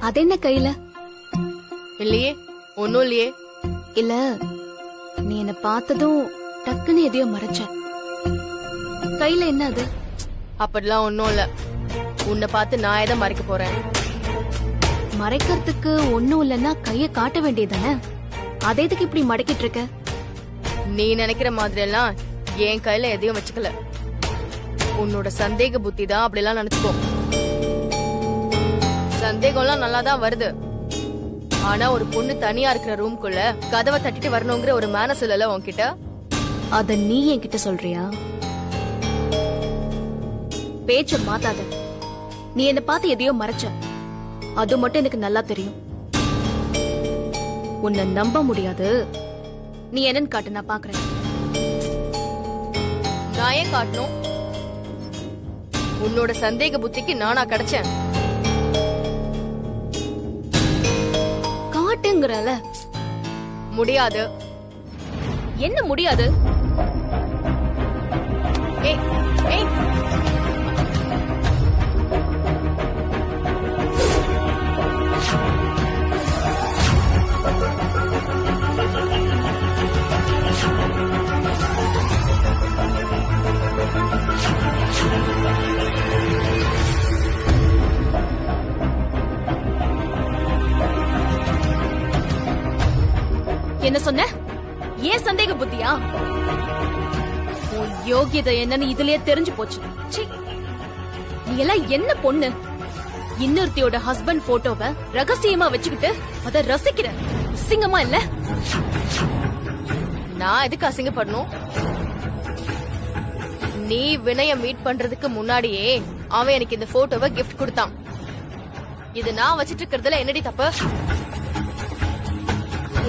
அது என்ன கையில? இல்லையே, ஒன்னும் இல்லையே. இல்ல, நீ என்ன பார்த்ததும் டக்குன்னு எதையோ மறைச்ச. கையில என்ன அது? அப்படிலாம் ஒன்னும் இல்ல. உன்னை பார்த்து நான் எதை மறைக்க போறேன்? மறைக்கிறதுக்கு ஒண்ணும் இல்லன்னா கைய காட்ட வேண்டியதானே? அதை எதுக்கு இப்படி மடக்கிட்டு இருக்க? நீ நினைக்கிற மாதிரி எல்லாம் என் கையில எதையும் வச்சுக்கல. உன்னோட சந்தேக புத்தி தான் அப்படிலாம் நினைச்சுக்கோ. சந்தேகம்லாம் நல்லாதான் வருது. ஆனா ஒரு பொண்ணு தனியா இருக்கிற ரூம்குள்ள கதவை தட்டிட்டு வரணுங்கிற ஒரு மேனஸ் இல்லல உன்கிட்ட. அத நீ என்கிட்ட சொல்றியா? பேச்ச மாத்தாத. நீ என்ன பார்த்து எதையோ மறைச்ச, அது மட்டும் எனக்கு நல்லா தெரியும். உன்னை நம்ப முடியாது. நீ என்னன்னு காட்டு, நான் பாக்குறேன். நான் ஏன் காட்டணும்? உன்னோட சந்தேக புத்திக்கு நானா கிடைச்சேன்? காட்டுங்கறல. முடியாது. என்ன முடியாது? ஏய் ஏய், என்ன சொன்ன? ஏன் சந்தேக புத்தியா? உன் யோகியதை என்னன்னு இதுலயே தெரிஞ்சு போச்சு. சீ, நீ எல்லாம் என்ன பொண்ணு? இன்னொருத்தியோட ஹஸ்பண்ட் போட்டோவை ரகசியமா வச்சுக்கிட்டு அத ரசிக்கிற. அசிங்கமா இல்ல? நான் எதுக்கு அசிங்கப்படணும்? நீ வினய மீட் பண்றதுக்கு முன்னாடியே அவன் எனக்கு இந்த போட்டோவை கிஃப்ட் கொடுத்தான். இது நான் வச்சிட்டு இருக்கிறதுல என்னடி தப்பு?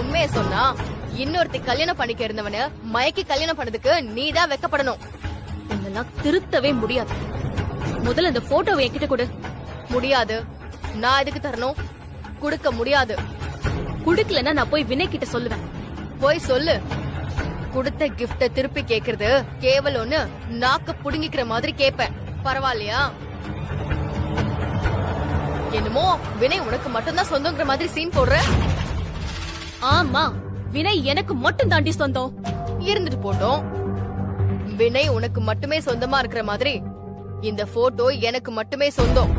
உண்மைய சொன்னா இன்னொருத்தி கல்யாணம் பண்ணிக்க இருந்தவன மயக்கி கல்யாணம் பண்ணதுக்கு நீதான் வெக்கப்படணும். இதெல்லாம் திருத்தவே முடியாது. முதல்ல இந்த போட்டோவை என்கிட்ட கொடு. முடியாது. நான் எதுக்கு தரணும்? குடுக்க முடியாது. குடுக்கலன்னா நான் போய் வினய் கிட்ட சொல்லுவேன். போய் சொல்லு. குடுத்த கிஃப்ட திருப்பி கேக்குறது கேவலம்னு நாக்க புடுங்கிக்கிற மாதிரி கேப்பேன். பரவாயில்லையா? என்னமோ வினய் உனக்கு மட்டும்தான் சொந்தங்கிற மாதிரி சீன் போடுற. ஆமா, வினய் எனக்கு மட்டும் தாண்டி சொந்தம். இருந்துட்டு போட்டோம். வினய் உனக்கு மட்டுமே சொந்தமா இருக்கிற மாதிரி இந்த போட்டோ எனக்கு மட்டுமே சொந்தம்.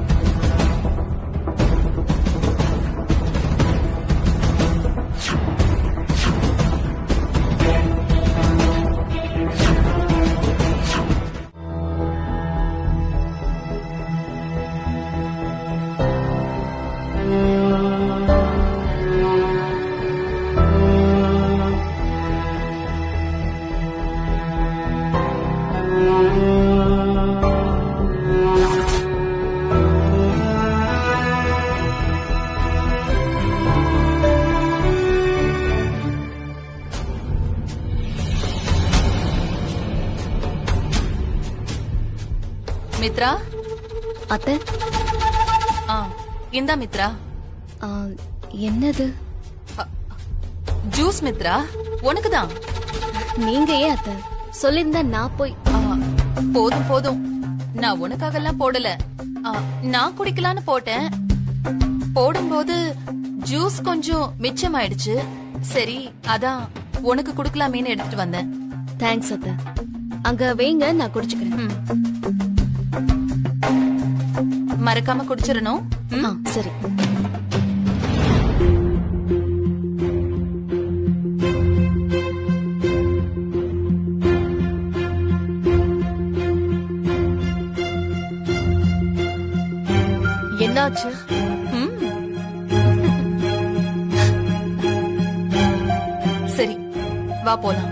மித்ரா, அத்தை. இந்தா மித்ரா. என்னது? ஜூஸ் மித்ரா, உனக்குதான். நீங்க ஏன் அத்தை சொல்லிருந்தா நான் போய். போதும் போதும், நான் உனக்காக எல்லாம் போடல. நான் குடிக்கலான்னு போட்டேன். போடும்போது ஜூஸ் கொஞ்சம் மிச்சமாயிடுச்சு. சரி, அதான் உனக்கு குடுக்கலாமேன்னு எடுத்துட்டு வந்தேன். தேங்க்ஸ் அத்தை. அங்க வைங்க, நான் குடிச்சுக்கிறேன். மறக்காம குடிச்சிடணும். சரி. என்னாச்சு? சரி, வா போலாம்.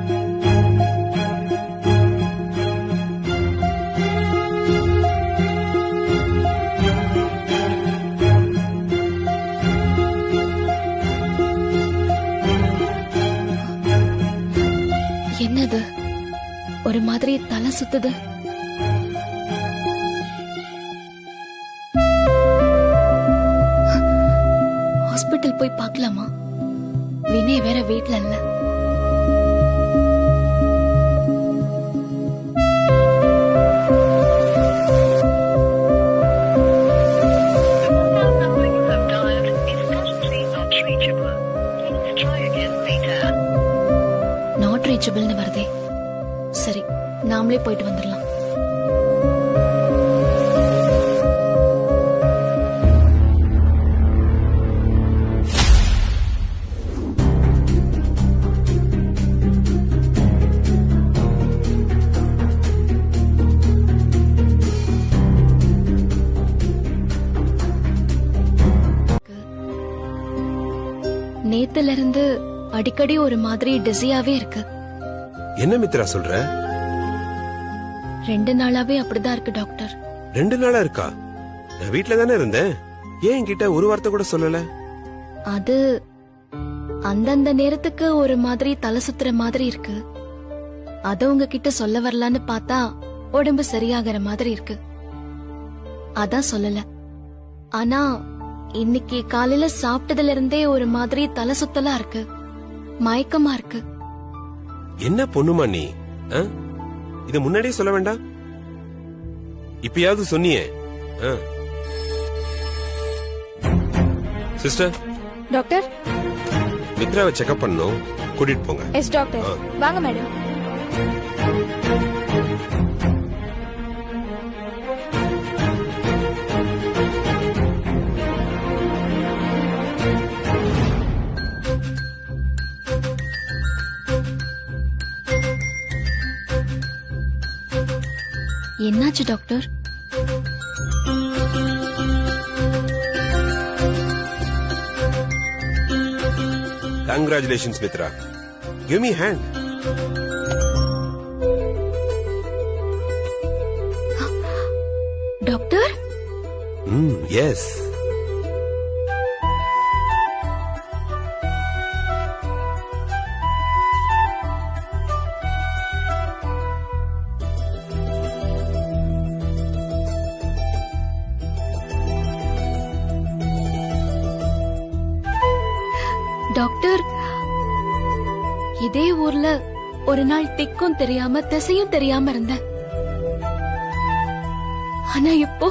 என்னது? ஒரு மாதிரி தலை சுத்துது. ஹாஸ்பிட்டல் போய் பார்க்கலாமா? வினய் வேற வீட்ல இல்ல. வருதே. சரி, நாமளே போயிட்டு வந்துடலாம். நேத்துல இருந்து அடிக்கடி ஒரு மாதிரி டிஸியாவே இருக்கு. என்ன மித்ரா சொல்ற? 2 நாளாவே அப்படிதான் இருக்கு டாக்டர். 2 நாளா இருக்கா? நான் வீட்ல தானே இருந்தேன். ஏன் என்கிட்ட ஒரு வார்த்தை கூட சொல்லல? அது அந்தந்த நேரத்துக்கு ஒரு மாதிரி தலை சுத்துற மாதிரி இருக்கு. அத உங்ககிட்ட சொல்ல வரலான்னு பார்த்தா உடம்பு சரியாகிற மாதிரி இருக்கு. அதான் சொல்லல. ஆனா இன்னைக்கு காலையில சாப்பிட்டதுல இருந்தே ஒரு மாதிரி தலை சுத்தலா இருக்கு, மயக்கமா இருக்கு. என்ன பொண்ணுமா நீ? இத முன்னாடியே சொல்ல வேண்டாம்? இப்பயாவது சொன்னியே. சிஸ்டர், டாக்டர், மித்ராவை செக்அப் பண்ணணும், கூட்டிட்டு போங்க. Yes doctor. வாங்க மேடம். என்னாச்சு doctor? Congratulations, Mitra. Give me a hand. Doctor? Yes. Doctor, இதே ஊர்ல ஒரு நாள் திக்கும் தெரியாம திசையும் தெரியாம இருந்தேன். ஆனா இப்போ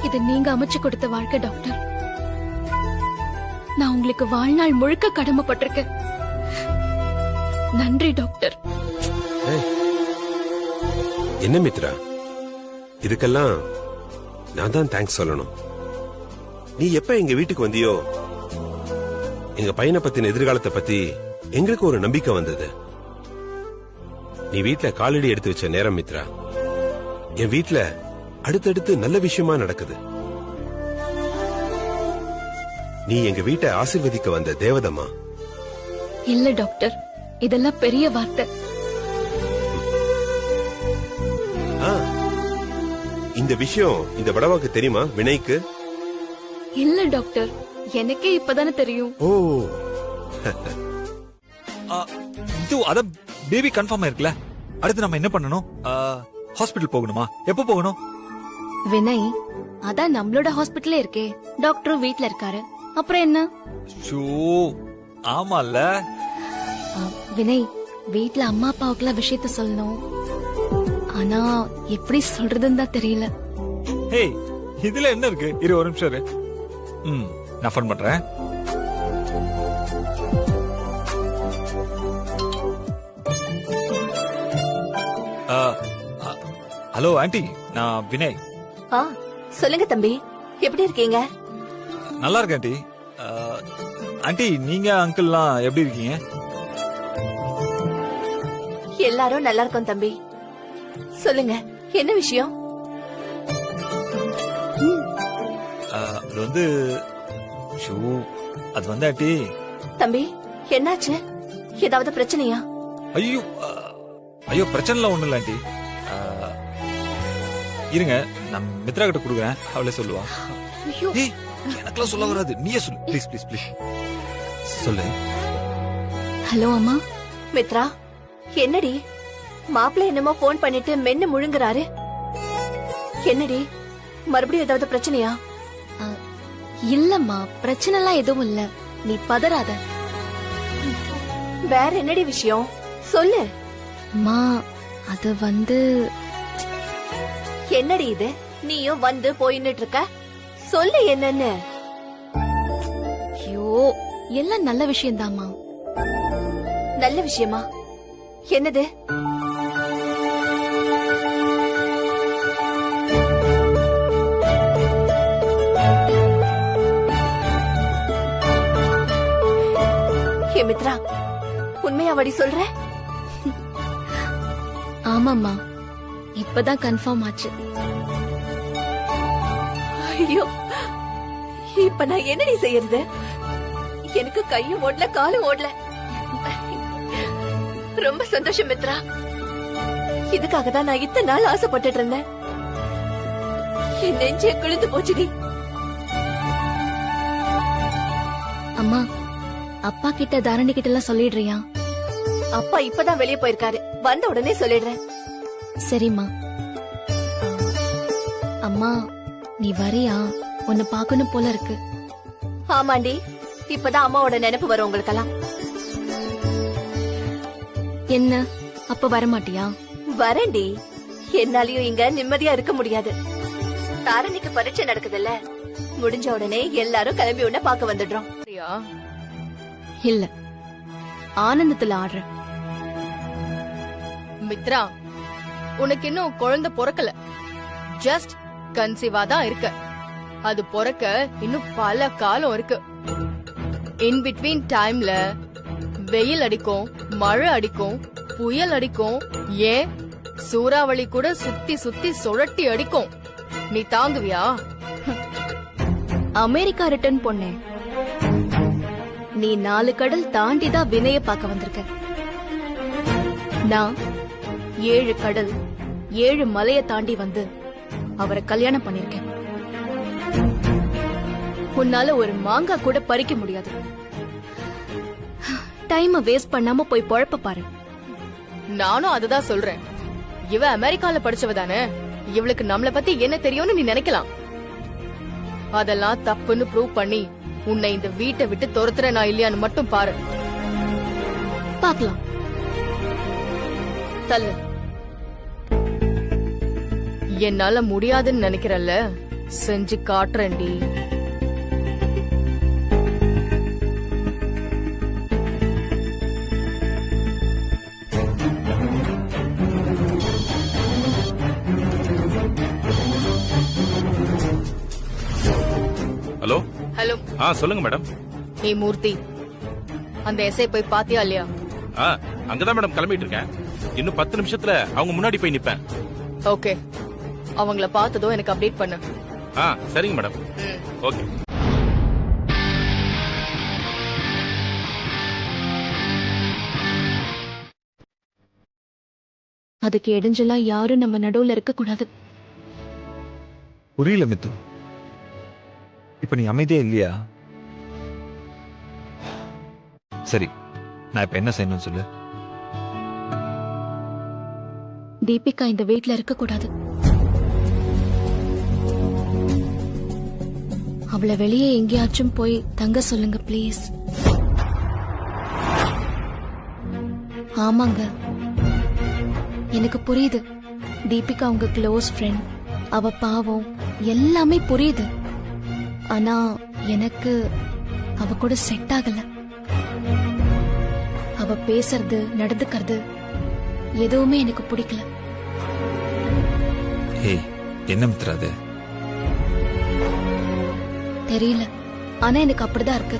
இது நீங்க அமைச்சு கொடுத்த வாழ்க்கை டாக்டர். நான் உங்களுக்கு வாழ்நாள் முழுக்க கடமைப்பட்டிருக்கேன். நன்றி டாக்டர். என்ன மித்ரா, இதுக்கெல்லாம் நான் தான் தேங்க்ஸ் சொல்லணும். நீ எப்ப எங்க வீட்டுக்கு வந்தியோ, எங்க பையனை பத்தின எதிர்காலத்தை பத்தி எங்களுக்கு ஒரு நம்பிக்கை வந்தது. நீ வீட்ல காலடி எடுத்து வச்ச நேரம் மித்ரா, என் வீட்ல அடுத்தடுத்து நல்ல விஷயமா நடக்குது. நீ எங்க வீட்டை ஆசீர்வதிக்க வந்த தேவதம்மா. இல்ல டாக்டர், இதெல்லாம் பெரிய வார்த்தை. இந்த விஷயம் இந்த படவாக்கு தெரியுமா? வினய்க்கு இல்ல டாக்டர், எனக்கே இப்பதானே தெரியும். ஓ, இது அத பேபி கன்ஃபார்ம் இருக்குல்ல. அடுத்து நம்ம என்ன பண்ணணும்? ஹாஸ்பிடல் போகணுமா? எப்ப போகணும்? வினய், அதான் நம்மளோட ஹாஸ்பிட்டலே இருக்கே. டாக்டரும் வீட்ல இருக்காரு, அப்புறம் என்ன? ஷோ, ஆமால. வினய், வீட்ல அம்மா அப்பாவுக்குலாம் விஷயத்த சொல்லணும். ஆனா எப்படி சொல்றதுன்னு தான் தெரியல. ஹே, இதுல என்ன இருக்கு? இரு ஒரு நிமிஷம் இரு. நான் ஃபோன் பண்றேன். ஹலோ ஆண்டி, நான் வினய். சொல்லுங்க தம்பி, எப்படி இருக்கீங்க? நல்லா இருக்கேன் ஆண்டி. ஆண்டி, நீங்க அங்கிள்லாம் எப்படி இருக்கீங்க? எல்லாரும் நல்லா இருக்கோம் தம்பி. சொல்லுங்க, என்ன விஷயம்? அது வந்து அது வந்து ஆண்டி. தம்பி, என்னாச்சு? ஏதாவது பிரச்சனையா? ஐயோ ஐயோ, பிரச்சனை ஒண்ணும் இல்ல ஆண்டி. இருங்க, நான் மித்ரா கிட்ட கொடுக்குறேன், அவளே சொல்லுவா. எனக்குலாம் சொல்ல வராது, நீயே சொல்லு ப்ளீஸ் ப்ளீஸ் ப்ளீஸ். சொல்லு. ஹலோ அம்மா. மித்ரா, என்னடி மாப்பிள்ள என்னமோ போன் பண்ணிட்டு மென்னு முழுங்குறாரு? என்னடி, மறுபடியும் ஏதாவது பிரச்சனையா? இல்லம்மா, பிரச்சனை எல்லாம் எதுவும் இல்ல, நீ பதறாத. வேற என்னடி விஷயம் சொல்லு. அம்மா, அது வந்து என்னடி இது, நீயும் வந்து போயின்னு இருக்க? சொல்லு என்னன்னு. எல்லாம் நல்ல விஷயம்தாம்மா. நல்ல விஷயமா? என்னது? ஹே மித்ரா, உண்மையாவடி சொல்ற? ஆமாம்மா, இப்பதான் கன்ஃபார்ம் ஆச்சு. ஐயோ, இப்ப நான் என்னடி செய்யறது? எனக்கு கையும் ஓடல, காலும் ஓடல. ரொம்ப சந்தோஷம் மித்ரா. இதுக்காக தான் நான் இத்தனை நாள் ஆசைப்பட்டுட்டு இருந்தேன். என் நெஞ்சே குளிந்து போச்சுடி. அம்மா, அப்பா கிட்ட தாரணி கிட்ட எல்லாம் சொல்லிடுறியா? அப்பா இப்பதான் வெளியே போயிருக்காரு, வந்த உடனே சொல்லிடுறேன். சரிம்மா. அம்மா, நீ வரியா? உன்னை பார்க்கணும் போல இருக்கு. ஆமாண்டி, இப்பதான் அம்மாவோட நினைப்பு வரும் உங்களுக்கெல்லாம். என்ன, அப்ப வரமாட்டியா? வரேன்டி. என்னாலயும் இங்க நிம்மதியா இருக்க முடியாது. தாரணிக்கு பரீட்சை நடக்குதுல்ல, முடிஞ்ச உடனே எல்லாரும் கிளம்பி உடனே பாக்க வந்துடுறோம். சரியா? இல்ல, ஆனந்தத்துல ஆடுற. மித்ரா, உனக்கு இன்னும் குழந்தை பொறக்கல. ஜஸ்ட் கன்சீவா தான் இருக்க. அது பொறக்க இன்னும் பல காலம் இருக்கு. இன் பிட்வீன் டைம்ல வெயில் அடிக்கும், மழை அடிக்கும், புயல் அடிக்கும், ஏன் சூறாவளி கூட சுத்தி சுத்தி சுழட்டி அடிக்கும். நீ தாங்குவியா? அமெரிக்கா ரிட்டர்ன் பொண்ணே, நீ 4 கடல் தாண்டி தான் வினய பார்க்க வந்திருக்க. நான் 7 கடல் 7 மலைய தாண்டி வந்து அவரை கல்யாணம் பண்ணிருக்கேன். உன்னால ஒரு மாங்காய் கூட பறிக்க முடியாது. டைம் வேஸ்ட் பண்ணாம போய் பொழப்ப பாரு. நானும் அதுதான் சொல்றேன். இவ அமெரிக்கால படிச்சவ தானே, இவளுக்கு நம்மள பத்தி என்ன தெரியும்னு நீ நினைக்கலாம். அதெல்லாம் தப்புன்னு ப்ரூவ் பண்ணி உன்னை இந்த வீட்டை விட்டு துரத்துற நான் இல்லையான்னு மட்டும் பாரு. பாக்கலாம். தள்ளு. என்னால முடியாதுன்னு நினைக்கிறல்ல, செஞ்சு காட்டுறேன்டி. ஹலோ. ஹலோ. சொல்லுங்க மேடம். நீ மூர்த்தி, அந்த எஸ்ஐ போய் பாத்தியா இல்லையா? அங்கதான் மேடம் கிளம்பிட்டு இருக்கேன். இன்னும் 10 நிமிஷத்துல அவங்க முன்னாடி போய் நிப்பேன். ஓகே, அவங்கள பார்த்ததோ எனக்கு அப்டேட் பண்ணு. சரிங்க மேடம். ஓகே. அதுக்கு இடைஞ்சலா யாரும் நம்ம நடுவுல இருக்க கூடாது. புரியல மித்து, இப்ப நீ அமைதியே இல்லையா? சரி, நான் இப்ப என்ன செய்யணும்னு சொல்லு. தீபிகா இந்த வீட்ல இருக்க கூடாது. அவளை வெளியே எங்கேயாச்சும் போய் தங்க சொல்லுங்க ப்ளீஸ். ஆமாங்க, எனக்கு புரியுது. தீபிகா உங்க க்ளோஸ் ஃப்ரெண்ட், அவ பாவம், எல்லாமே புரியுது. ஆனா எனக்கு அவ கூட செட் ஆகல. அவ பேசுறது, நடந்துக்கிறது எதுவுமே எனக்கு பிடிக்கல. என்ன மித்ராது? தெரியல, ஆனா எனக்கு அப்படிதான் இருக்கு.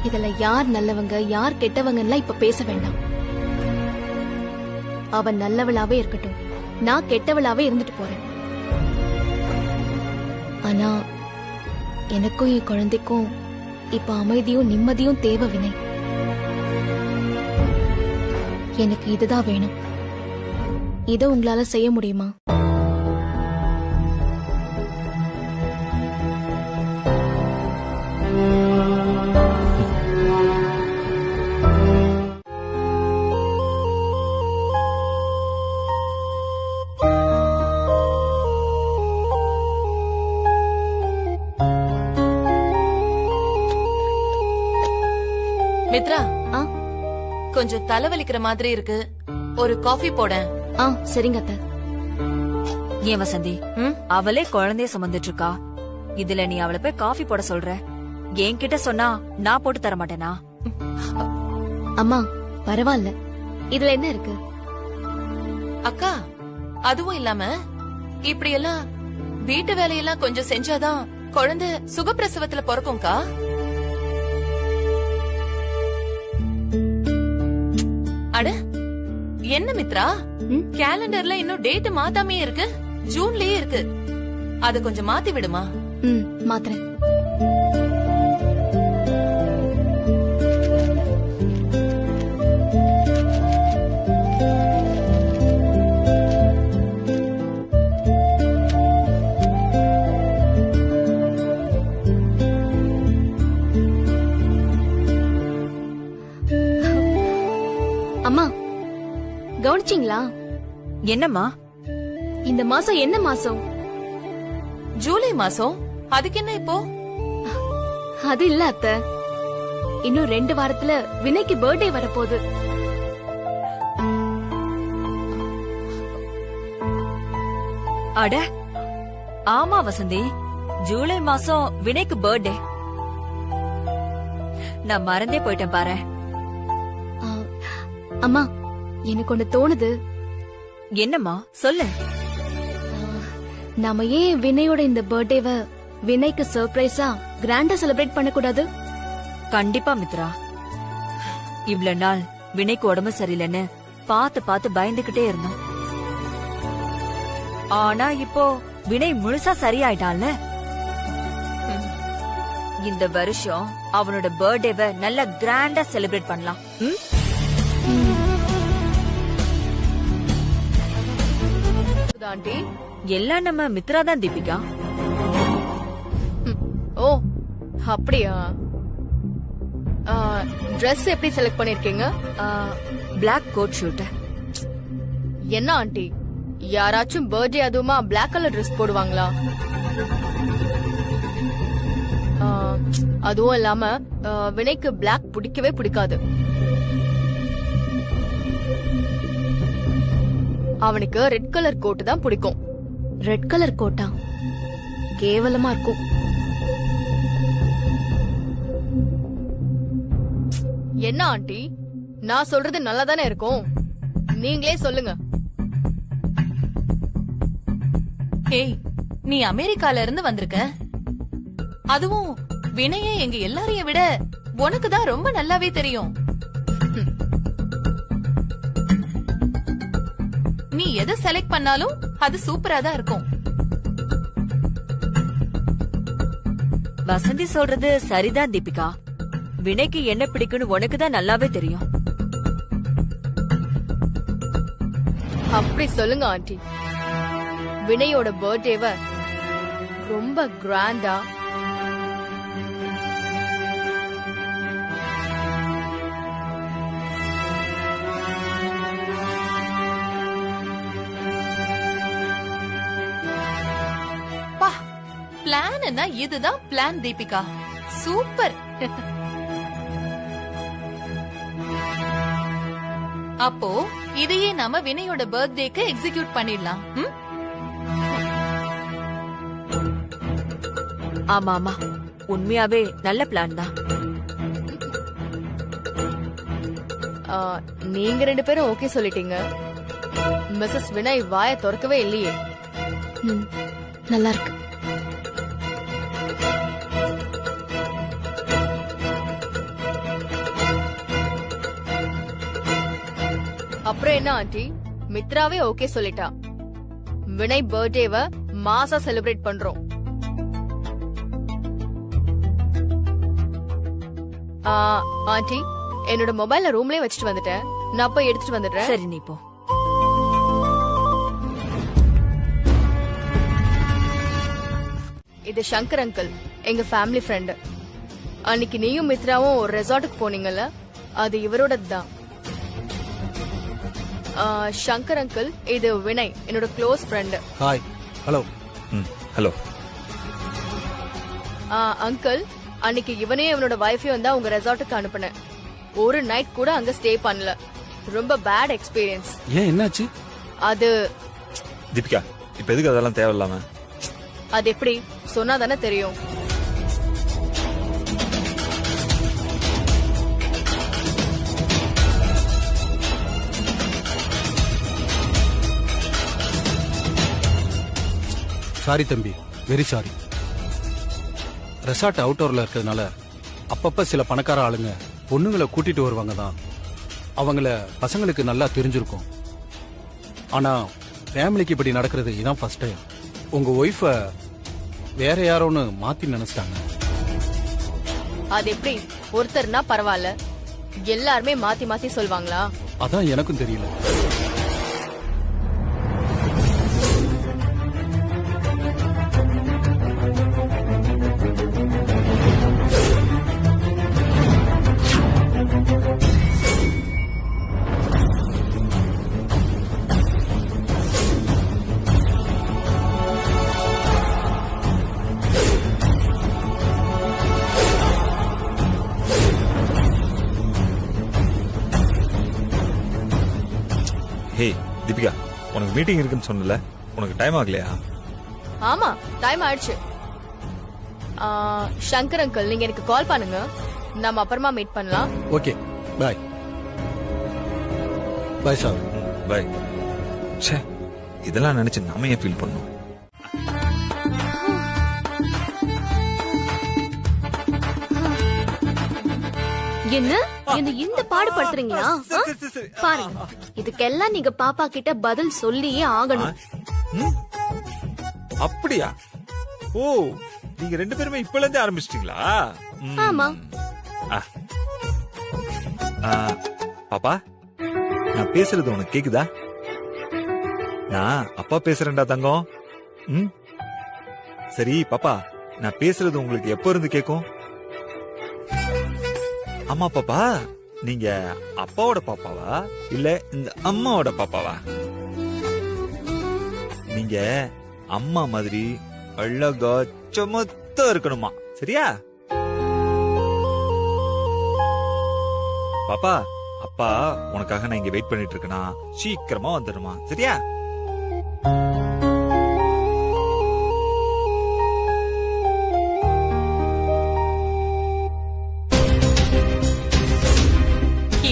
இதுல யார் நல்லவங்க யார் கெட்டவங்கன்னா இப்ப பேச வேண்டாம். அவ நல்லவளாவே இருக்கட்டும், நான் கெட்டவளாவே இருந்துட்டு போறேன். ஆனா எனக்கும் என் குழந்தைக்கும் இப்ப அமைதியும் நிம்மதியும் தேவை வினை. எனக்கு இதுதான் வேணும். இதை உங்களால செய்ய முடியுமா? மித்ரா, கொஞ்சம் தலைவலிக்கிற மாதிரி இருக்கு, ஒரு காஃபி போட. சரிங்க அத்தை. ஏன் வசந்தி, அவளே குழந்தைய சுமந்துட்டு இருக்கா, இதுல நீ அவளை போய் காஃபி போட சொல்ற? என்கிட்ட சொன்னா நான் போட்டு தர மாட்டேனா? அம்மா பரவாயில்ல, இதுல என்ன இருக்கு? அக்கா, அதுவும் இல்லாம இப்படி எல்லாம் வீட்டு வேலையெல்லாம் கொஞ்சம் செஞ்சாதான் குழந்தை சுகப்பிரசவத்துல பிறக்கும்க்கா. அட என்ன மித்ரா, கேலண்டர்ல இன்னும் டேட் மாத்தாமே இருக்கு, ஜூன்லயே இருக்கு. அத கொஞ்சம் மாத்தி விடுமா? மாத்திரேன். அம்மா கவனிச்சிங்களா? என்னம்மா? இந்த மாசம் என்ன மாசம்? ஜூலை மாசம். அதுக்கு என்ன இப்போ? அது இல்ல அத்தை, இன்னும் 2 வாரத்துல வினய்க்கு பர்த்டே வரப்போகுது. அட ஆமா வசந்தி, ஜூலை மாசம் வினய்க்கு பர்த்டே. நான் மறந்தே போயிட்டேன் பாரு. அம்மா எனக்கு ஒண்ணு தோணுது. என்னம்மா சொல்லு. நாம ஏன் வினயோட இந்த பர்த்டேவ வினய்க்கு சர்ப்ரைஸா கிராண்டா செலிப்ரேட் பண்ண கூடாது? கண்டிப்பா மித்ரா. இவ்வளவு நாள் வினய்க்கு உடம்பு சரியில்லைன்னு பார்த்து பார்த்து பயந்துகிட்டே இருந்தோம். ஆனா இப்போ வினய் முழுசா சரியாயிட்டான்ல. இந்த வருஷம் அவனோட பர்த்டேவை நல்லா கிராண்டா செலிப்ரேட் பண்ணலாம். ஆண்டி, எல்லாம் நம்ம மித்ரா தான் தீபிகா. ஓ அப்படியா? Dress எப்படி செலக்ட் பண்ணிருக்கீங்க? Black coat suit. என்ன ஆண்டி, யாராச்சும் பர்த்டே அதுவுமா பிளாக் கலர் Dress போடுவாங்களா? அதுவும் இல்லாம வினய்க்கு பிளாக் பிடிக்கவே பிடிக்காது. அவனுக்கு ரெட் கலர் கோட் தான் பிடிக்கும். ரெட் கலர் கோட்டா கேவலமா இருக்கும். என்ன ஆண்டி, நான் சொல்றது நல்லா தானே இருக்கும், நீங்களே சொல்லுங்க. ஏய், நீ அமெரிக்கால இருந்து வந்திருக்க, அதுவும் வினய எங்க எல்லாரையும் விட உனக்கு தான் ரொம்ப நல்லாவே தெரியும். நீ எதை செலக்ட் பண்ணாலும் அது சூப்பரா தான் இருக்கும். வசந்தி சொல்றது சரிதான் தீபிகா. வினய்க்கு என்ன பிடிக்கும்னு உனக்கு தான் நல்லாவே தெரியும். அப்படி சொல்லுங்க ஆண்டி. வினயோட பர்த்டேவ ரொம்ப கிராண்டா பிளான், இதுதான் பிளான் தீபிகா. சூப்பர். அப்போ இதையே நாம வினயோட பர்த்டேக்கு எக்ஸிக்யூட் பண்ணிடலாம். ஆமா ஆமா, உண்மையாவே நல்ல பிளான் தான். நீங்க 2 பேரும் ஓகே சொல்லிட்டீங்க. மிஸ்ஸஸ் வினய் வாயை திறக்கவே இல்லையே. நல்லா இருக்கு. அப்புறம் என்ன ஆண்டி, மித்ராவே ஓகே சொல்லிட்டா. வினய் பர்த்டேவ மாசா செலிப்ரேட் பண்றோம். ஆண்டி, என்னோட மொபைல ரூம்லயே வச்சுட்டு வந்துட்டேன், நான் போய் எடுத்துட்டு வந்துடுறேன். சரி, நீ போ. இது சங்கர் அங்கிள், எங்க ஃபேமிலி ஃப்ரெண்ட். அன்னைக்கு நீயும் மித்ராவும் ஒரு ரெசார்ட்டுக்கு போனீங்கல்ல, அது இவரோட தான். சங்கர் அங்கிள், இது வினய், என்னோட close friend. Hi. Hello. Hello uncle, அன்னைக்கு இவனே இவனோட வைஃபையும் தான் உங்க ரெசார்ட்டுக்கு அனுப்புனேன். ஒரு நைட் கூட அங்க ஸ்டே பண்ணல. ரொம்ப பேட் எக்ஸ்பீரியன்ஸ். ஏன், என்னாச்சு? அது தீபிகா, இப்ப எதுக்கு அதெல்லாம் தேவையில்லாம? அது எப்படி சொன்னா தானே தெரியும். சாரி தம்பி, வெரி சாரி. ரெசார்ட் அவுட்டோர்ல இருக்கிறதுனால அப்பப்ப சில பணக்கார ஆளுங்க பொண்ணுங்களை கூட்டிட்டு வருவாங்க தான். அவங்கள பசங்களுக்கு நல்லா தெரிஞ்சிருக்கும். ஆனா ஃபேமிலிக்கு இப்படி நடக்கிறது இதான் ஃபர்ஸ்ட் டைம். உங்க ஒய்ஃப வேற யாரோன்னு மாத்தி நினைச்சிட்டாங்க. அது எப்படி? ஒருத்தர்னா பரவாயில்ல, எல்லாருமே மாத்தி மாத்தி சொல்வாங்களா? அதான் எனக்கும் தெரியல. ஹே தீபிகா, உனக்கு மீட்டிங் இருக்குன்னு சொன்னல, உனக்கு டைம் ஆகலையா? ஆமா, டைம் ஆயிடுச்சு. சங்கர் அங்கிள், நீங்க எனக்கு கால் பண்ணுங்க, நம்ம அப்புறமா மீட் பண்ணலாம். ஓகே, பாய். Bye sir. பாய். ச்சே, இதெல்லாம் நினைச்சு நாம ஏன் ஃபீல் பண்ணோம்? என்ன இந்த பாடுபடுத்துறீங்களா? பாருங்க, இதுக்கெல்லாம் நீங்க பாப்பா கிட்ட பதில் சொல்லியே ஆகணும். அப்படியா? ஓ, நீங்க ரெண்டு பேருமே இப்பல இருந்தே ஆரம்பிச்சிட்டீங்களா? ஆமா. பாப்பா, நான் பேசுறது உனக்கு கேக்குதா? நான் அப்பா பேசுறேன்டா தங்கம். சரி பாப்பா, நான் பேசுறது உங்களுக்கு எப்ப இருந்து கேக்கும்? அம்மா பாப்பா, நீங்க அப்பாவோட பாப்பாவா இல்ல இந்த அம்மாவோட பாப்பாவா? நீங்க அம்மா மாதிரி அழகா சமத்தா இருக்கணுமா, சரியா? பாப்பா, அப்பா உனக்காக நான் இங்க வெயிட் பண்ணிட்டு இருக்கேனா, சீக்கிரமா வந்துடுமா, சரியா?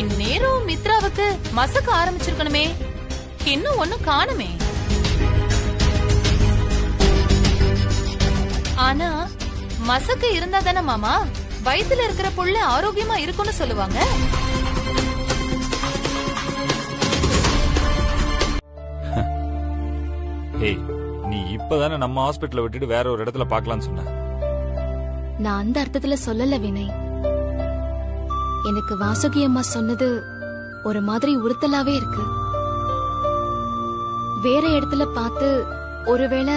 இந்நேரம் மித்ராவுக்கு மசக்க ஆரம்பிச்சிருக்கணுமே, இன்னும் ஒண்ணு காணுமே. ஆனா மசக்க இருந்தா தானே மாமா வயித்துல இருக்கிற புள்ள ஆரோக்கியமா இருக்கும்னு சொல்லுவாங்க. ஏய், நீ இப்பதானே நம்ம ஹாஸ்பிடல்ல விட்டுட்டு வேற ஒரு இடத்துல பார்க்கலாம்னு சொன்ன. நான் அந்த அர்த்தத்துல சொல்லல வினய். எனக்கு வாசுகி அம்மா சொன்னது ஒரு மாதிரி உறுத்தலாவே இருக்கு. வேற இடத்துல பார்த்து ஒருவேளை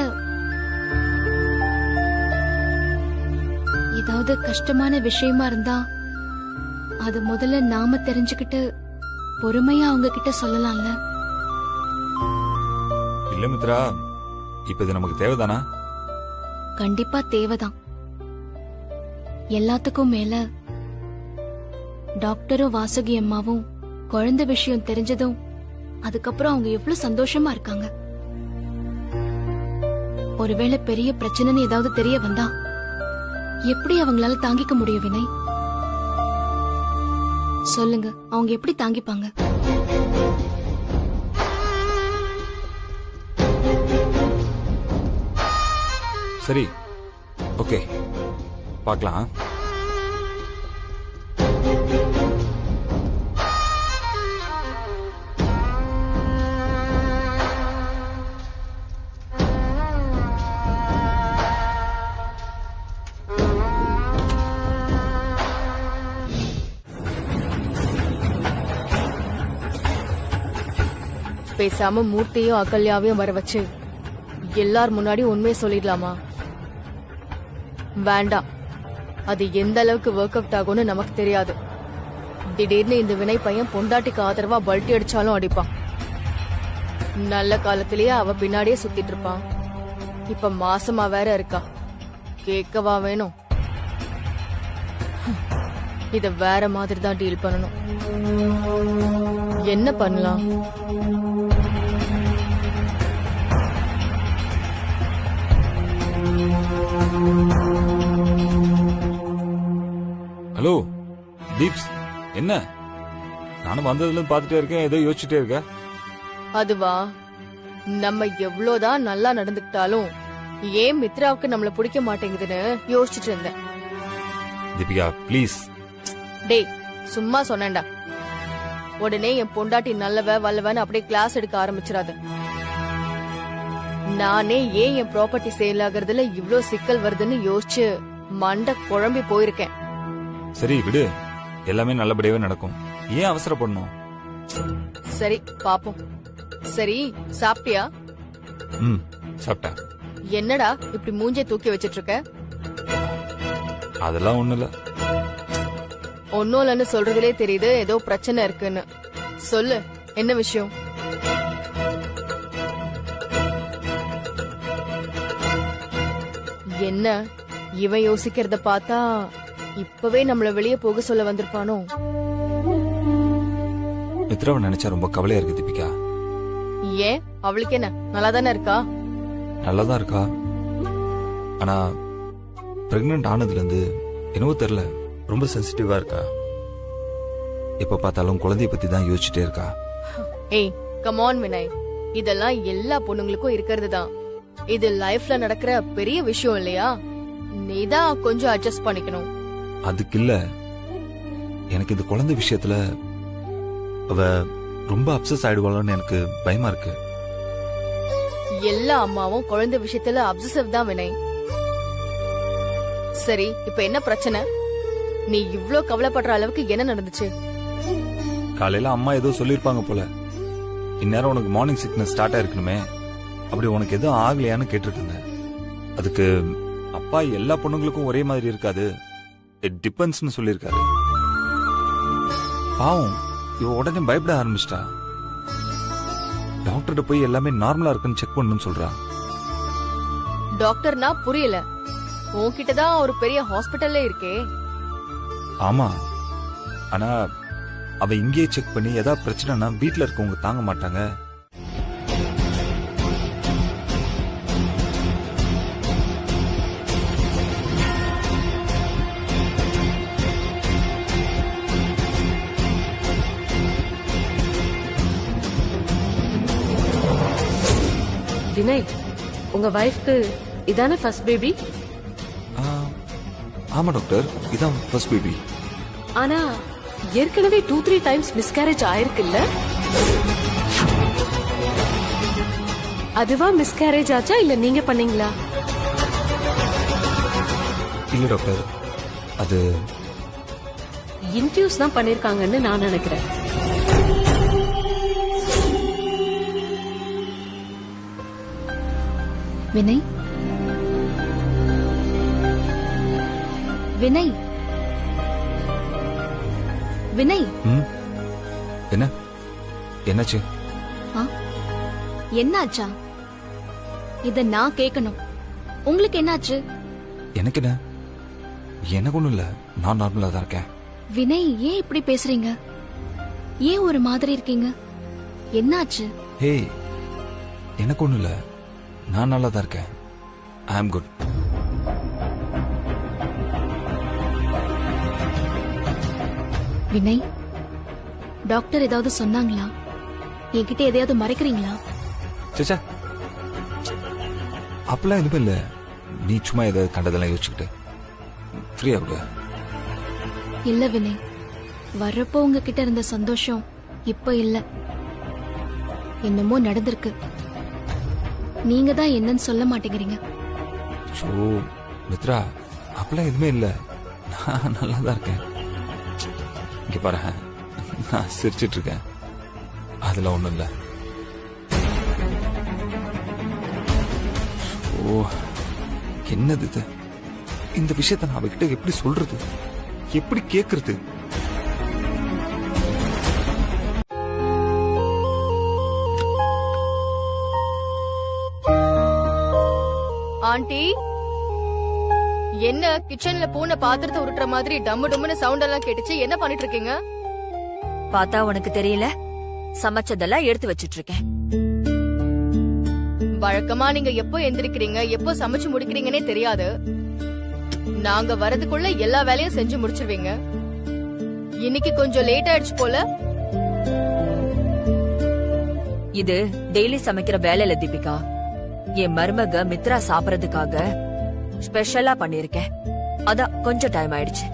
ஏதாவது கஷ்டமான விஷயமா இருந்தா அது முதல்ல நாம தெரிஞ்சுக்கிட்டு பொறுமையா அவங்க கிட்ட சொல்லலாம்ல. இல்ல மித்ரா, இப்ப இது நமக்கு தேவைதானா? கண்டிப்பா தேவைதான். எல்லாத்துக்கும் மேல டாக்டரும் வாசுகி அம்மாவும் குழந்தை விஷயம் தெரிஞ்சதும் அதுக்கப்புறம் அவங்க எவ்வளவு சந்தோஷமா இருக்காங்க. ஒருவேளை பெரிய பிரச்சனைன்னு ஏதாவது தெரிய வந்தா எப்படி அவங்களால தாங்கிக்க முடியும் வினய்? சொல்லுங்க, அவங்க எப்படி தாங்கிப்பாங்க? சரி, ஓகே, பார்க்கலாம். பேசாம மூர்த்தியும் அகல்யாவையும் வர வச்சு எல்லார் முன்னாடி உண்மையை சொல்லிடலாமா? வேண்டாம், அது எந்த அளவுக்கு ஒர்க் அவுட் ஆகும்னு நமக்கு தெரியாது. திடீர்னு இந்த வினய் பையன் பொண்டாட்டிக்கு ஆதரவா பல்ட்டி அடிச்சாலும் அடிப்பான். நல்ல காலத்திலேயே அவ பின்னாடியே சுத்திட்டு இருப்பான். இப்ப மாசமா வேற இருக்கா, கேட்கவா வேணும்? இத வேற மாதிரி தான் டீல் பண்ணணும். என்ன பண்ணலாம்? ஹலோ தீப்ஸ், என்ன? நானும் வந்ததுல பாத்துட்டே இருக்கேன், ஏதோ யோசிச்சுட்டே இருக்க. அதுவா, நம்ம எவ்வளவுதான் நல்லா நடந்துக்கிட்டாலும் ஏன் மித்ராவுக்கு நம்மள பிடிக்க மாட்டேங்குதுன்னு யோசிச்சுட்டு இருந்தேன். தீபிகா ப்ளீஸ். டேய் சும்மா சொன்னேன்டா. உடனே என் பொண்டாட்டி நல்லவ வல்லவன்னு அப்படியே கிளாஸ் எடுக்க ஆரம்பிச்சிடாத. நானே ஏன் என் ப்ராப்பர்ட்டி சேல் ஆகுறதுல இவ்ளோ சிக்கல் வருதுன்னு யோசிச்சு மண்டை குழம்பி போயிருக்கேன். சரி விடு, எல்லாமே நல்லபடியாவே நடக்கும். ஏன் அவசரப்படணும்? சரி பாப்போம். சரி சாப்பிட்டியா? சாப்பிட்டேன். என்னடா இப்படி மூஞ்சே தூக்கி வச்சிட்டு இருக்க? அதெல்லாம் ஒண்ணு இல்ல. ஒன்னும் இல்லன்னு சொல்றதுலே தெரியுது ஏதோ பிரச்சனை இருக்குன்னு. சொல்லு என்ன விஷயம்? என்ன இவன் யோசிக்கிறத பார்த்தா இப்பவே நம்மள வெளியே போக சொல்ல வந்திருப்பானோ? மித்ராவை நினைச்சா ரொம்ப கவலையா இருக்கு தீபிகா. ஏன் அவளுக்கு என்ன நல்லாதானே இருக்கா? நல்லாதான் இருக்கா. ஆனா பிரெக்னன்ட் ஆனதுல இருந்து என்னவோ தெரியல, ரொம்ப சென்சிட்டிவா இருக்கா. எப்ப பார்த்தாலும் குழந்தைய பத்தி தான் யோசிச்சுட்டே இருக்கா. ஏய் கம் ஆன் வினய், இதெல்லாம் எல்லா பொண்ணுங்களுக்கும் இருக்கிறது தான். இது லைஃப்ல நடக்கிற பெரிய விஷயம் இல்லையா? நீதான் கொஞ்சம் அட்ஜஸ்ட் பண்ணிக்கணும். அதுக்கு இல்ல, எனக்கு இந்த குழந்தை விஷயத்துல அவ ரொம்ப அப்சஸ் ஆயிடுவாளோன்னு எனக்கு பயமா இருக்கு. எல்லா அம்மாவும் குழந்தை விஷயத்துல அப்சசிவ் தான் வினய். சரி இப்ப என்ன பிரச்சனை? நீ இவ்ளோ கவலைப்படுற அளவுக்கு என்ன நடந்துச்சு? காலையில அம்மா ஏதோ சொல்லிருப்பாங்க போல. இந்நேரம் உனக்கு மார்னிங் சிக்னஸ் ஸ்டார்ட் ஆயிருக்கணுமே, அப்படி உனக்கு எதுவும் ஆகலையான்னு கேட்டிருக்காங்க. அதுக்கு அப்பா எல்லா பொண்ணுங்களுக்கும் ஒரே மாதிரி இருக்காது, இட் டிபெண்ட்ஸ்னு சொல்லியிருக்காரு. பாவம் இவ உடனே பயப்பட ஆரம்பிச்சிட்டா. டாக்டர்கிட்ட போய் எல்லாமே நார்மலா இருக்குன்னு செக் பண்ணணும்னு சொல்றா. டாக்டர்னா புரியல. உன்கிட்டதான் ஒரு பெரிய ஹாஸ்பிட்டல்ல இருக்கே. ஆமா, ஆனா அவ இங்கேயே செக் பண்ணி ஏதாவது பிரச்சனைனா வீட்டுல இருக்கவங்க தாங்க மாட்டாங்க. வினய், உங்க வைஃப்க்கு இதானே ஃபர்ஸ்ட் பேபி? ஆமா டாக்டர், இதான் ஃபர்ஸ்ட் பேபி. ஆனா ஏற்கனவே 2-3 டைம்ஸ் மிஸ்கேரேஜ் ஆயிருக்குல்ல? அதுவா மிஸ்கேரேஜ் ஆச்சா இல்ல நீங்க பண்ணீங்களா? இல்ல டாக்டர், அது இன்டியூஸ் தான் பண்ணிருக்காங்கன்னு நான் நினைக்கிறேன். வினய், வினய், வினய், என்ன என்னாச்சு? என்னாச்சா? இத நான் கேட்கணும். உங்களுக்கு என்னாச்சு? எனக்கு என்ன, எனக்கு ஒண்ணும் இல்ல, நான் நார்மலா தான் இருக்கேன். வினய், ஏன் இப்படி பேசுறீங்க? ஏன் ஒரு மாதிரி இருக்கீங்க? என்னாச்சு? ஹே, எனக்கு ஒண்ணும் இல்ல, நான் நல்லா தான் இருக்கேன். ஐ அம் குட். வினய், டாக்டர் ஏதாவது சொன்னாங்களா? என்கிட்ட எதையாவது மறைக்கிறீங்களா? சேச்சா, அப்பெல்லாம் எதுவும் இல்ல. நீ சும்மா ஏதாவது கண்டதெல்லாம் யோசிச்சுக்கிட்டு ஃப்ரீயா விடு. இல்ல வினய், வர்றப்போ உங்ககிட்ட இருந்த சந்தோஷம் இப்ப இல்ல. என்னமோ நடந்திருக்கு. நீங்க தான் என்னன்னு சொல்ல மாட்டேங்கிறீங்க. சோ மித்ரா, அப்பெல்லாம் எதுவுமே இல்ல, நான் நல்லா தான் இருக்கேன். இங்க பாரு, நான் சிரிச்சிட்டு இருக்கேன், அதுல ஒண்ணும் இல்ல. ஓ, என்னது இது? இந்த விஷயத்த நான் அவகிட்ட எப்படி சொல்றது, எப்படி கேக்குறது? ஆண்டி, என்ன கிச்சன்ல பூனை பாத்திரத்தை உருட்டுற மாதிரி டம்மு டம்முன்னு சவுண்ட் எல்லாம் கேட்டுச்சு. என்ன பண்ணிட்டு இருக்கீங்க? பார்த்தா உனக்கு தெரியல, சமைச்சதெல்லாம் எடுத்து வச்சிட்டு இருக்கேன். வழக்கமா நீங்க எப்போ எந்திரிக்கிறீங்க, எப்போ சமைச்சு முடிக்கிறீங்கன்னே தெரியாது. நாங்க வரதுக்குள்ள எல்லா வேலையும் செஞ்சு முடிச்சிருவீங்க. இன்னைக்கு கொஞ்சம் லேட் ஆயிடுச்சு போல. இது டெய்லி சமைக்கிற வேலை இல்ல தீபிகா. என் மருமக மித்ரா சாப்பிடறதுக்காக ஸ்பெஷலா பண்ணிருக்கேன். அதான் கொஞ்சம் டைம் ஆயிடுச்சு.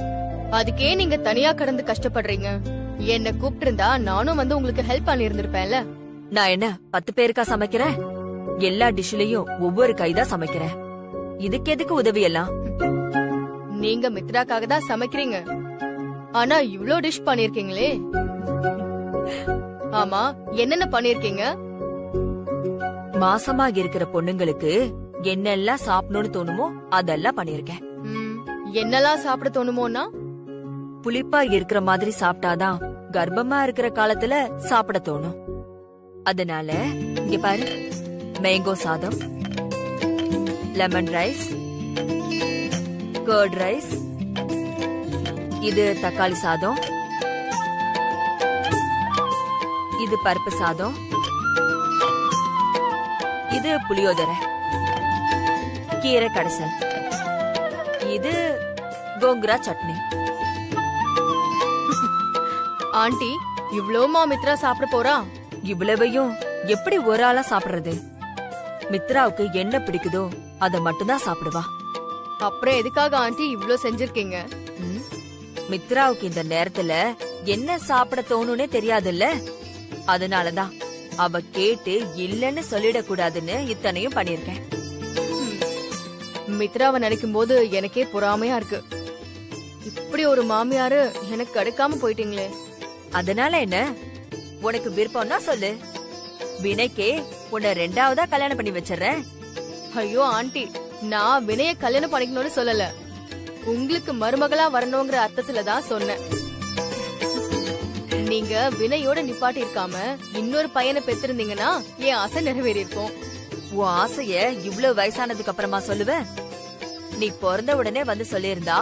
அதுக்கே நீங்க தனியா கடந்து கஷ்டப்படுறீங்க. என்ன கூப்பிட்டு இருந்தா நானும் வந்து உங்களுக்கு ஹெல்ப் பண்ணி இருந்திருப்பேன்ல. நான் என்ன 10 பேருக்கா சமைக்கிறேன்? எல்லா டிஷ்லயும் ஒவ்வொரு கைதான் சமைக்கிறேன். இதுக்கு எதுக்கு உதவி எல்லாம்? நீங்க மித்ராக்காக தான் சமைக்கிறீங்க. ஆனா இவ்ளோ டிஷ் பண்ணிருக்கீங்களே. ஆமா, என்னென்ன பண்ணிருக்கீங்க? மாசமா இருக்கிற பொண்ணுங்களுக்கு என்னெல்லாம் சாப்பிடணும்னு தோணுமோ அதெல்லாம் பண்ணிருக்கேன். என்னெல்லாம் சாப்பிட தோணுமோனா? புளிப்பா இருக்கிற மாதிரி சாப்பிட்டாதான் கர்ப்பமா இருக்கிற காலத்துல சாப்பிட தோணும். அதனால இங்க பாரு, மேங்கோ சாதம், லெமன் ரைஸ், கர்ட் ரைஸ், இது தக்காளி சாதம், இது பருப்பு சாதம், இது புளியோதரை, கீரை கடைசல், இது கோங்குரா சட்னி. ஆண்டி, இவ்ளோமா மித்ரா சாப்பிட போறா? இவ்வளவையும் எப்படி ஒரு ஆளா சாப்பிடுறது? மித்ராவுக்கு என்ன பிடிக்குதோ அத மட்டும்தான் சாப்பிடுவா. அப்புறம் எதுக்காக ஆண்டி இவ்ளோ செஞ்சிருக்கீங்க? மித்ராவுக்கு இந்த நேரத்துல என்ன சாப்பிட தோணும்னே தெரியாதுல்ல. அதனாலதான் அவ கேட்டு இல்லன்னு சொல்லிடக்கூடாதுன்னு இத்தனையும் பண்ணிருக்கேன். மித்ராவை நினைக்கும் போது எனக்கே பொறாமையா இருக்கு. இப்படி ஒரு மாமியாரு எனக்கு கிடைக்காம போயிட்டீங்களே. அதனால என்ன? உனக்கு விருப்பம்னா சொல்லு, வினைக்கே உன்னை 2ஆவதா கல்யாணம் பண்ணி வச்சிடறேன். ஐயோ ஆண்டி, நான் வினைய கல்யாணம் பண்ணிக்கணும்னு சொல்லல. உங்களுக்கு மருமகளா வரணுங்கிற அர்த்தத்துலதான் சொன்னேன். நீங்க வினையோட நிப்பாட்டி இருக்காம இன்னொரு பையனை பெற்றிருந்தீங்கன்னா என் ஆசை நிறைவேறி இருக்கும். உன் ஆசைய இவ்ளோ வயசானதுக்கு அப்புறமா சொல்லுவ? நீ பிறந்த உடனே வந்து சொல்லியிருந்தா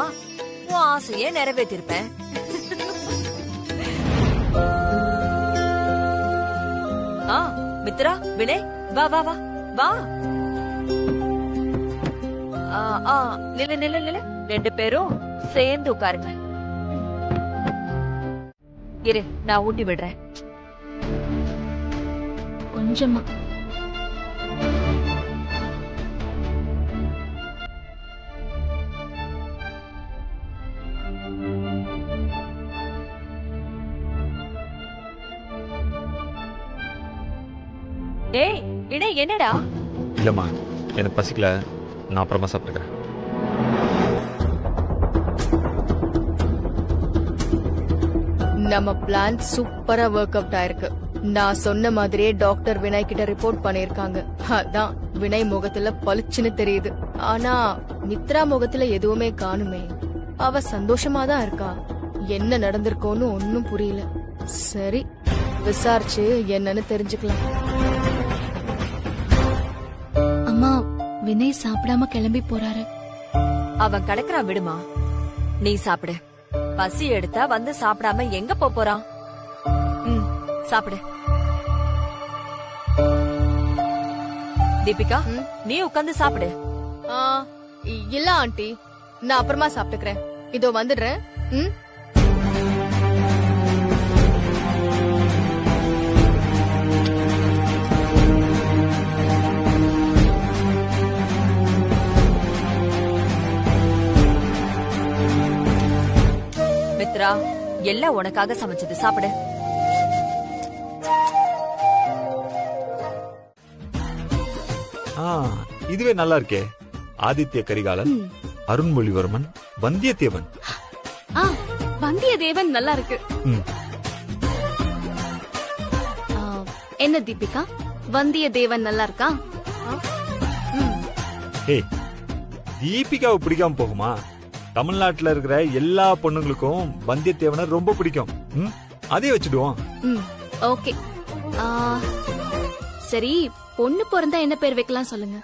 உன் ஆசைய நிறைவேற்றிருப்பேன். மித்ரா, வினய், வா வா வா வா. நில நில நில 2 பேரும் சேர்ந்து உட்காருங்க. இரு, நான் ஊட்டி விடுறேன். கொஞ்சமா. ஏய் வினய், என்னடா? இல்லம்மா, எனக்கு பசிக்கல, நான் அப்புறமா சாப்பிட்டுக்கிறேன். நம்ம பிளான் சூப்பரா ஒர்க் அவுட் ஆயிருக்கு. நான் சொன்ன மாதிரியே டாக்டர் வினய் கிட்ட ரிப்போர்ட் பண்ணிருக்காங்க. அதான் வினய் முகத்துல பளிச்சுன்னு தெரியுது. ஆனா மித்ரா முகத்துல எதுவுமே காணுமே. அவ சந்தோஷமா தான் இருக்கா. என்ன நடந்திருக்கோன்னு ஒன்னும் புரியல. சரி, விசாரிச்சு என்னன்னு தெரிஞ்சுக்கலாம். அம்மா, வினய் சாப்பிடாம கிளம்பி போறாரு. அவன் கிடக்குறான், விடுமா. நீ சாப்பிடு. பசி எடுத்தா வந்து சாப்பிடாம எங்க போறான்? சாப்பிடு. தீபிகா, நீ உட்கார்ந்து சாப்பிடு. இல்ல ஆண்டி, நான் அப்புறமா சாப்பிட்டுக்கிறேன். இதோ வந்துடுறேன். மித்ரா, எல்லாம் உனக்காக சமைச்சது, சாப்பிடு. இதுவே நல்லா இருக்கே. ஆதித்ய கரிகாலன், அருண்மொழிவர்மன், வந்தியத்தேவன். வந்தியத்தேவன் நல்லா இருக்கு. என்ன தீபிகா, வந்தியத்தேவன் நல்லா இருக்கா? தீபிகாவை பிடிக்காம போகுமா? தமிழ்நாட்டுல இருக்கிற எல்லா பொண்ணுங்களுக்கும் வந்தியத்தேவனை ரொம்ப பிடிக்கும். அதே வச்சுடுவோம். ஓகே. சரி, பொண்ணு பிறந்தா என்ன பேர் வைக்கலாம் சொல்லுங்க.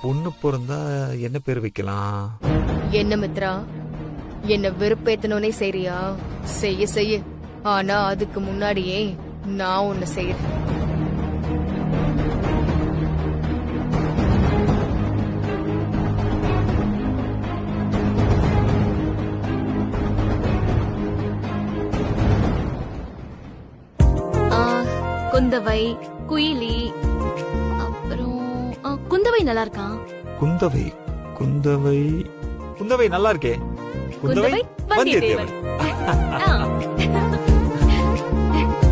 பொண்ணு பிறந்தா என்ன பேர் வைக்கலாம்? என்ன மித்ரா, என்ன வெறுப்பேத்தனே சரியா? செய்ய செய்ய. ஆனா அதுக்கு முன்னாடியே நான் ஒன்னு செய்யறேன். குந்தவை, குயிலி, அப்புறம் குந்தவை நல்லா இருக்கான். குந்தவை குந்தவை குந்தவை நல்லா இருக்கே. குந்தவை வந்தியத்தேவன். வந்தியத்தேவன். ஆ.